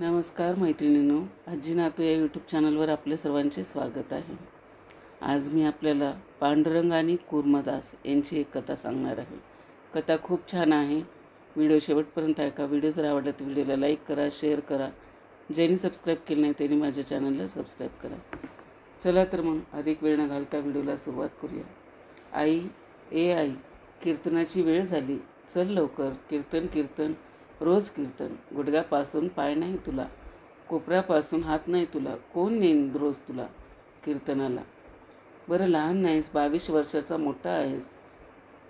नमस्कार मैत्रिणींनो, आजी नातू या यूट्यूब चॅनलवर आपले सर्वांचे स्वागत आहे. आज मी आपल्याला पांडुरंग आणि कूर्मदास यांची एक कथा सांगणार आहे. कथा खूप छान आहे. व्हिडिओ शेवटपर्यंत ऐका. व्हिडिओ जर आवडला तर व्हिडिओला लाईक करा, शेअर करा. ज्यांनी सबस्क्राईब केलं नाही त्यांनी माझ्या चॅनलला सबस्क्राईब करा. चला तर मग अधिक वेळ न घालता व्हिडिओला सुरुवात करूया. आई, कीर्तनाची वेळ झाली. चल लवकर. कीर्तन कीर्तन रोज कीर्तन. गुडघ्यापासून पाय नाही तुला, कोपऱ्यापासून हात नाही तुला. कोण नेईन रोज तुला कीर्तनाला? बरं लहान नाहीस, 22 वर्षाचा मोठा आहेस.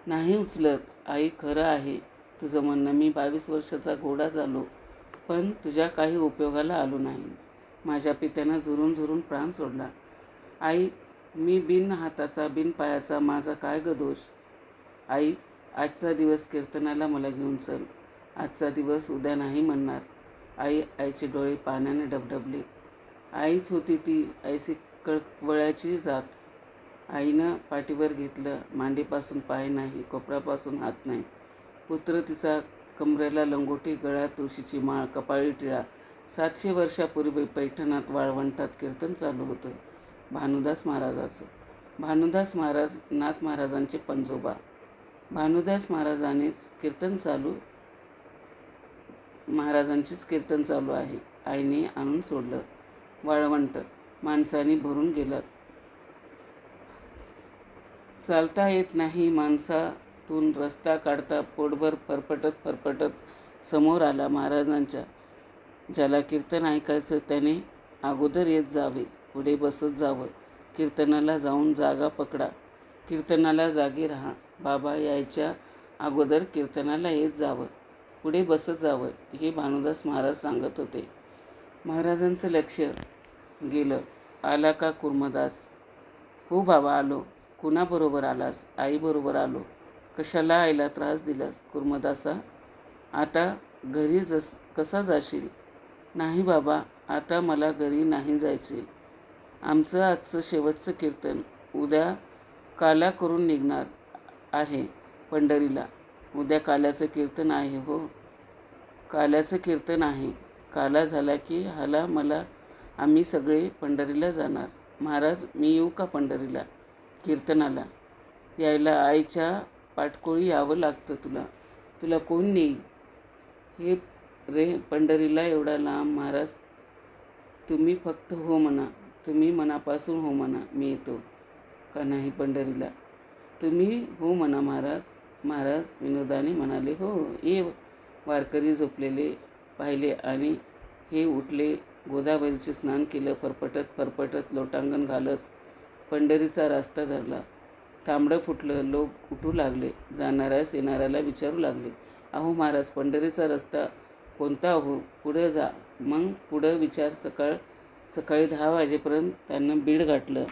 नाही उचलत. आई खरं आहे तुझं म्हणणं. मी 22 वर्षाचा घोडा झालो, पण तुझ्या काही उपयोगाला आलो नाही. माझ्या पित्यानं झुरून झुरून प्राण सोडला. आई, मी बिन हाताचा बिन पायाचा, माझा काय ग दोष? आई, आजचा दिवस कीर्तनाला मला घेऊन चल. आजचा दिवस उद्या नाही म्हणणार. आईचे डोळे पाण्याने डबडबले. आईच होती ती ऐसी कळवळ्याची जात. आईनं पाठीवर घेतलं. मांडीपासून पाय नाही, कोपऱ्यापासून हात नाही. पुत्र तिचा कमरेला लंगोटी, गळ्यात तुळशीची माळ, कपाळी टिळा. 700 वर्षापूर्वी पैठणात वाळवंटात कीर्तन चालू होतं भानुदास महाराजाचं. भानुदास महाराज नाथ महाराजांचे पंजोबा. भानुदास महाराजांचीच कीर्तन चालू आहे. आईने आणून सोडलं. वाळवंट माणसाने भरून गेलं. चालता येत नाही माणसातून. रस्ता काढता पोटभर फरफटत समोर आला महाराजांच्या. ज्याला कीर्तन ऐकायचं त्याने अगोदर येत जावे, पुढे बसत जावं. कीर्तनाला जाऊन जागा पकडा. कीर्तनाला जागी राहा. बाबा यायच्या अगोदर कीर्तनाला येत जावं, पुढे बसत जावं, हे भानुदास महाराज सांगत होते. महाराजांचं लक्ष गेलं. आला का कूर्मदास? हो बाबा आलो. कुणाबरोबर आलास? आईबरोबर आलो. कशाला आईला त्रास दिलास कूर्मदासा? आता घरी कसा जाशील? नाही बाबा, आता मला घरी नाही जायचे. आमचं आजचं शेवटचं कीर्तन. उद्या काला करून निघणार आहे पंढरीला. उद्या काल्याचं कीर्तन आहे. हो, काल्याचं कीर्तन आहे. काला झाला की हाला मला आम्ही सगळे पंढरीला जाणार. महाराज, मी येऊ का पंढरीला कीर्तनाला? यायला आईच्या पाठकोळी यावं लागतं तुला. तुला कोण नेईल हे रे पंढरीला एवढा लांब? महाराज, तुम्ही फक्त हो म्हणा. तुम्ही मनापासून हो म्हणा. मी येतो का नाही पंढरीला? तुम्ही हो म्हणा महाराज. महाराज विनोदाने म्हणाले, हो ये. वारकरी झोपलेले पाहिले आणि हे उठले. गोदावरीचे स्नान केलं. फरफटत लोटांगण घालत पंढरीचा रस्ता धरला. तांबडं फुटलं. लोक उठू लागले. जाणाऱ्यास येणाऱ्याला विचारू लागले, अहो महाराज, पंढरीचा रस्ता कोणता हो? पुढं जा. मग पुढं विचार. सकाळी 10 वाजेपर्यंत त्यानं बीड गाठलं.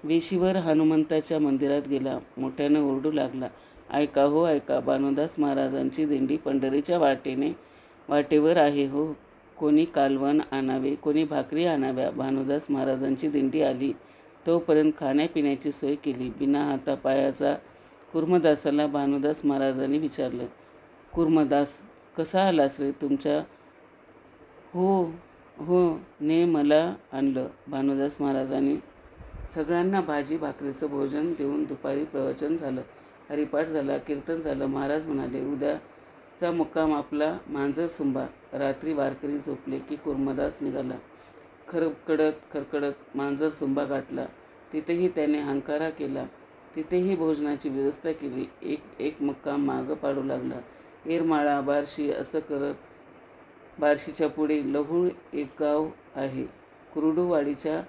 वेशीवर हनुमंताच्या मंदिरात गेला. मोठ्यानं ओरडू लागला, ऐका हो ऐका, भानुदास महाराजांची दिंडी पंढरीच्या वाटेवर आहे हो. कोणी कालवण आणावे, कोणी भाकरी आणाव्या. भानुदास महाराजांची दिंडी आली तोपर्यंत खाण्यापिण्याची सोय केली. बिना हातापायाचा कूर्मदासाला भानुदास महाराजांनी विचारलं, कूर्मदास, कसा आलास रे? तुमच्या हो ने मला आणलं. भानुदास महाराजांनी सगळ्यांना भाजी भाकरीचं भोजन देऊन दुपारी प्रवचन झालं, हरिपाठ झाला, कीर्तन झालं. महाराज म्हणाले, उद्याचा मुक्काम आपला मांजरसुंबा. रात्री वारकरी झोपले की कूर्मदास निघाला. खरकडत मांजरसुंबा गाठला. तिथेही त्याने हांकारा केला. तिथेही भोजनाची व्यवस्था केली. एक मुक्काम मागं पाडू लागला. येरमाळा, बार्शी असं करत बार्शीच्या पुढे लहुळ एक गाव आहे. कुरडूवाडीच्या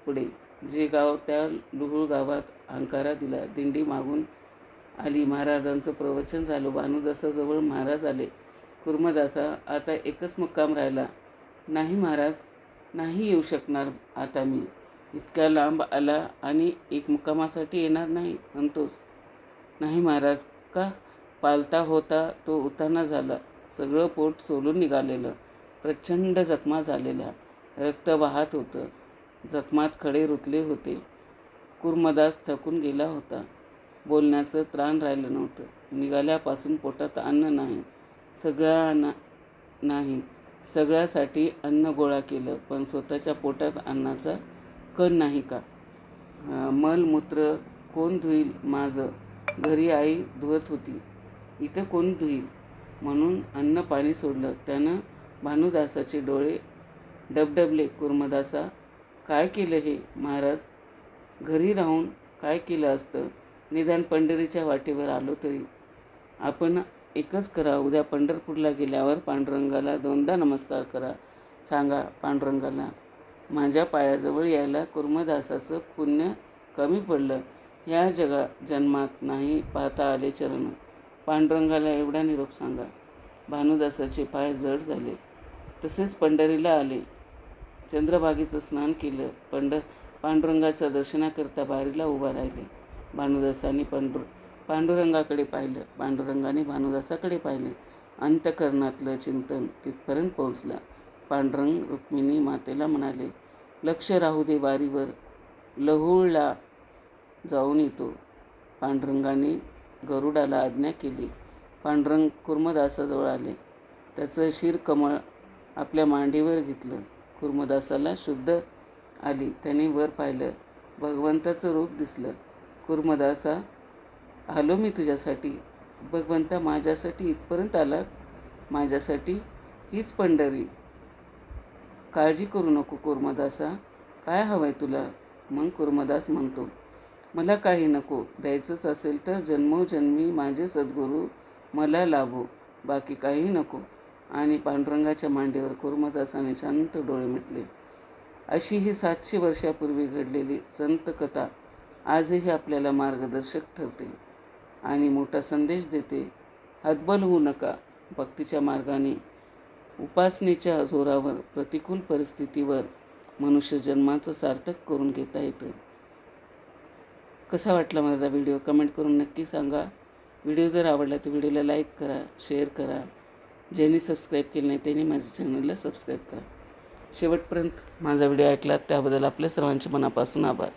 पुढे जे गाव, त्या लुहुळ गावात हांकारा दिला. दिंडी मागून आली. महाराजांचं प्रवचन झालं. भानुदासाजवळ महाराज आले. कूर्मदासा, आता एकच मुक्काम राहिला. नाही महाराज, नाही येऊ शकणार आता मी. इतक्या लांब आला आणि एक मुक्कामासाठी येणार नाही म्हणतोस? नाही महाराज. का? पालता होता तो उताना झाला. सगळं पोट सोलून निघालेलं. प्रचंड जखमा झालेल्या. रक्त वाहत होतं. जखमात खडे रुतले होते. कूर्मदास थकून गेला होता. बोलण्याचं त्राण राहिलं नव्हतं. निघाल्यापासून पोटात अन्न नाही. सगळ्या नाही. सगळ्यासाठी अन्न गोळा केलं, पण स्वतःच्या पोटात अन्नाचा कण नाही का? मलमूत्र कोण धुईल माझं? घरी आई धुवत होती, इथं कोण धुईल? म्हणून अन्न पाणी सोडलं. त्यानं भानुदासाचे डोळे डबडबले. कुर्मदासा, काय केलं हे महाराज? घरी राहून काय केलं असतं? निदान पंढरीच्या वाटेवर आलो तरी. आपण एकच करा, उद्या पंढरपूरला गेल्यावर पांडुरंगाला 2दा नमस्कार करा. सांगा पांडुरंगाला, माझ्या पायाजवळ यायला कुर्मदासाचं पुण्य कमी पडलं. या जन्मात नाही पाहता आले चरण. पांडुरंगाला एवढा निरोप सांगा. भानुदासाचे पाय जड झाले. तसेच पंढरीला आले. चंद्रभागेचं स्नान केलं. पांडुरंगाच्या दर्शनाकरता बारीला उभा राहिले. भानुदासाने पांडुरंगाकडे पाहिलं. पांडुरंगाने भानुदासाकडे पाहिले. अंतःकरणातलं चिंतन तिथपर्यंत पोहोचलं. पांडुरंग रुक्मिणी मातेला म्हणाले, लक्ष राहू दे वारीवर, लहुळला जाऊन येतो. पांडुरंगाने गरुडाला आज्ञा केली. पांडुरंग कुर्मदासाजवळ आले. त्याचं शिरकमळ आपल्या मांडीवर घेतलं. कुर्मदासाला शुद्ध आली. त्याने वर पाहिलं. भगवंताचं रूप दिसलं. कुर्मदासा, आलो मी तुझ्यासाठी. भगवंता, माझ्यासाठी इथपर्यंत आला? माझ्यासाठी हीच पंढरी. काळजी करू नको कुर्मदासा. काय हवंय तुला? मग कुर्मदास म्हणतो, मला काही नको. द्यायचंच असेल तर जन्मोजन्मी माझे सद्गुरू मला लाभो, बाकी काही नको. आणि पांडुरंगाच्या मांडीवर कुर्मदासाने शांत डोळे मिटले. अशी ही 700 वर्षापूर्वी घडलेली संत कथा आजही आपल्याला मार्गदर्शक ठरते आणि मोठा संदेश देते. हतबल होऊ नका. भक्तीच्या मार्गाने, उपासनेच्या जोरावर प्रतिकूल परिस्थितीवर मनुष्य जन्माचं सार्थक करून घेता येतं. कसा वाटला माझा व्हिडिओ कमेंट करून नक्की सांगा. व्हिडिओ जर आवडला तर व्हिडिओला लाईक करा, शेअर करा. ज्यांनी सबस्क्राईब केलं नाही त्यांनी माझ्या चॅनलला सबस्क्राईब करा. शेवटपर्यंत माझा व्हिडिओ ऐकलात त्याबद्दल आपल्या सर्वांचे मनापासून आभार.